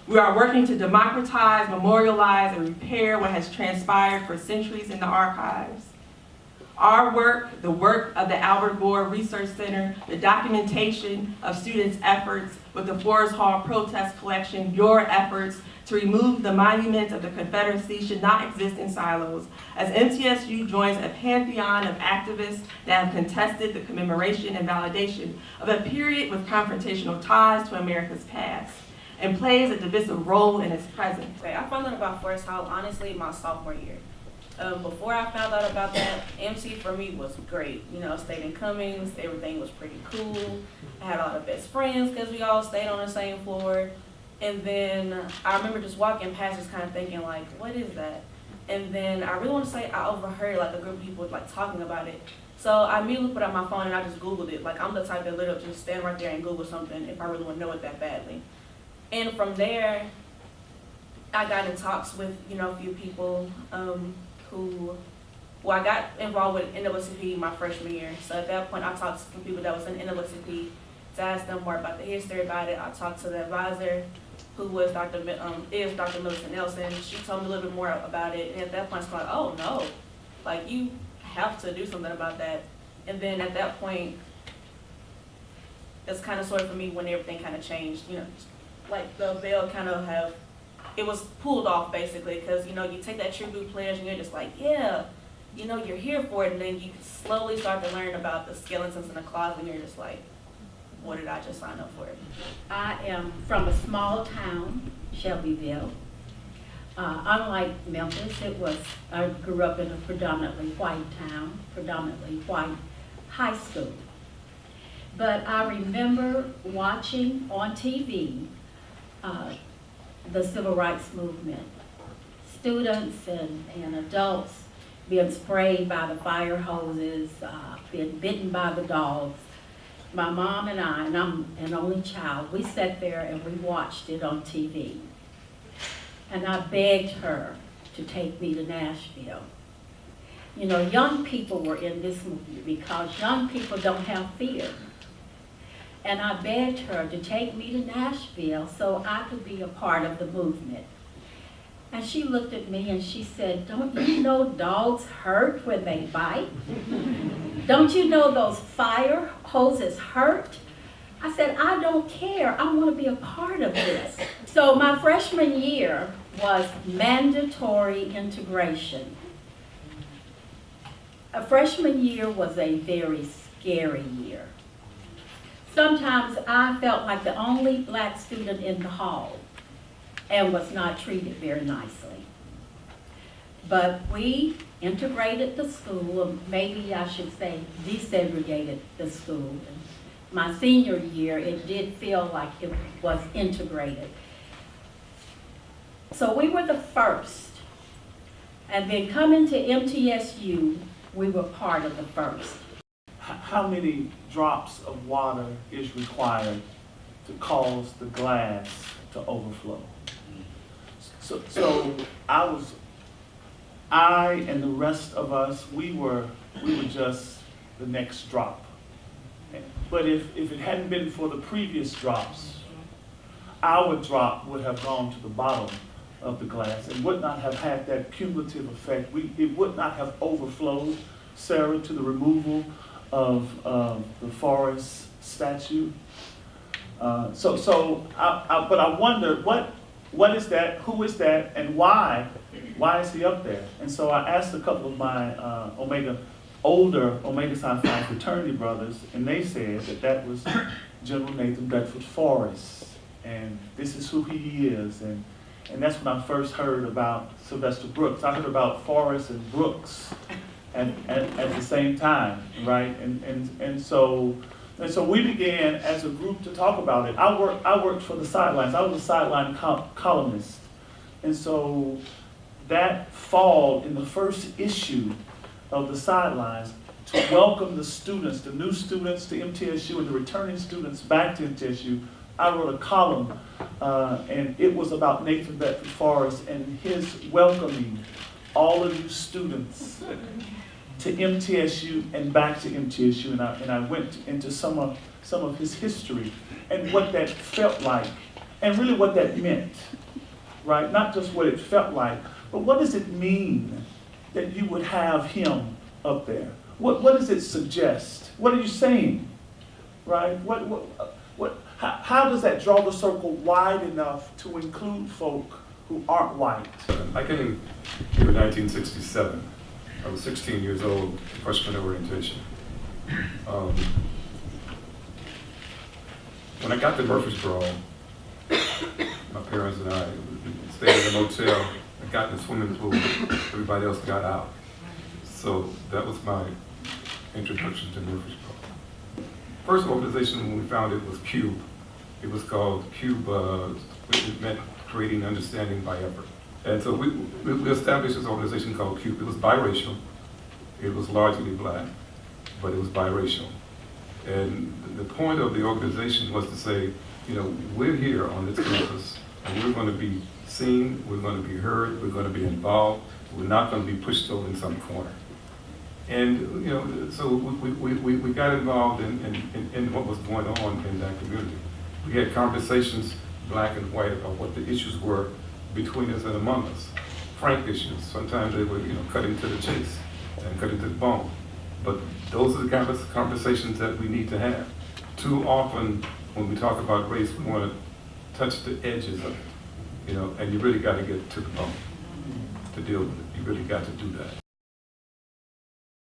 We are working to democratize, memorialize, and repair what has transpired for centuries in the archives. Our work, the work of the Albert Gore Research Center, the documentation of students' efforts with the Forest Hall Protest Collection, your efforts to remove the monuments of the Confederacy should not exist in silos, as MTSU joins a pantheon of activists that have contested the commemoration and validation of a period with confrontational ties to America's past, and plays a divisive role in its present. I found out about Forest Hall, honestly, my sophomore year. Before I found out about that, MC for me was great. You know, stayed in Cummings, everything was pretty cool. I had all the best friends because we all stayed on the same floor. And then I remember just walking past, just kind of thinking like, what is that? And then I really want to say I overheard like a group of people like talking about it. So I immediately put out my phone and I just Googled it. Like I'm the type that literally just stand right there and Google something if I really want to know it that badly. And from there, I got in talks with, you know, a few people I got involved with NAACP my freshman year. So at that point, I talked to some people that was in NAACP to ask them more about the history about it. I talked to the advisor, who was Dr. Millicent Nelson. She told me a little bit more about it. And at that point, it's like, oh no, like you have to do something about that. And then at that point, that's kind of sort of for me when everything kind of changed. You know, like the veil kind of it was pulled off basically, because you know you take that tribute pledge and you're just like, yeah, you know you're here for it, and then you slowly start to learn about the skeletons in the closet, and you're just like, what did I just sign up for? I am from a small town, Shelbyville. Unlike Memphis, I grew up in a predominantly white town, predominantly white high school. But I remember watching on TV the civil rights movement. Students and adults being sprayed by the fire hoses, being bitten by the dogs. My mom and I'm an only child, we sat there and we watched it on TV. And I begged her to take me to Nashville. You know, young people were in this movie because young people don't have fear. And I begged her to take me to Nashville so I could be a part of the movement. And she looked at me and she said, don't you know dogs hurt when they bite? Don't you know those fire hoses hurt? I said, I don't care. I want to be a part of this. So my freshman year was mandatory integration. A freshman year was a very scary year. Sometimes I felt like the only black student in the hall and was not treated very nicely. But we integrated the school, or maybe I should say desegregated the school. My senior year, it did feel like it was integrated. So we were the first. And then coming to MTSU, we were part of the first. How many drops of water is required to cause the glass to overflow? So I and the rest of us, we were just the next drop. But if it hadn't been for the previous drops, our drop would have gone to the bottom of the glass and would not have had that cumulative effect. It would not have overflowed, Sarah, to the removal of the Forest statue. But I wonder, what is that, who is that, and why is he up there? And so I asked a couple of my older Omega Psi Phi fraternity brothers, and they said that was General Nathan Bedford Forrest, and this is who he is. And that's when I first heard about Sylvester Brooks. I heard about Forrest and Brooks at the same time, right? And so we began as a group to talk about it. I worked for the Sidelines. I was a sideline columnist. And so that fall in the first issue of the Sidelines, to welcome the students, the new students to MTSU and the returning students back to MTSU, I wrote a column, and it was about Nathan Bedford Forrest and his welcoming all of you students to MTSU and back to MTSU, and I went into some of his history and what that felt like and really what that meant, right? Not just what it felt like, but what does it mean that you would have him up there? What does it suggest? What are you saying, right? How does that draw the circle wide enough to include folk who aren't white? I came here in 1967. I was 16 years old, freshman orientation. When I got to Murfreesboro, my parents and I stayed in a motel. I got in the swimming pool. Everybody else got out. So that was my introduction to Murfreesboro. First organization when we founded was CUBE. It was called CUBE, it meant creating understanding by effort. And so we established this organization called CUBE. It was biracial. It was largely black, but it was biracial. And the point of the organization was to say, you know, we're here on this campus, and we're going to be seen, we're going to be heard, we're going to be involved, we're not going to be pushed over in some corner. And, you know, so we got involved in what was going on in that community. We had conversations, black and white, about what the issues were between us and among us. Frank issues. Sometimes they were, you know, cutting to the chase and cutting to the bone. But those are the kind of conversations that we need to have. Too often, when we talk about race, we want to touch the edges of it, you know, and you really got to get to the bone to deal with it. You really got to do that.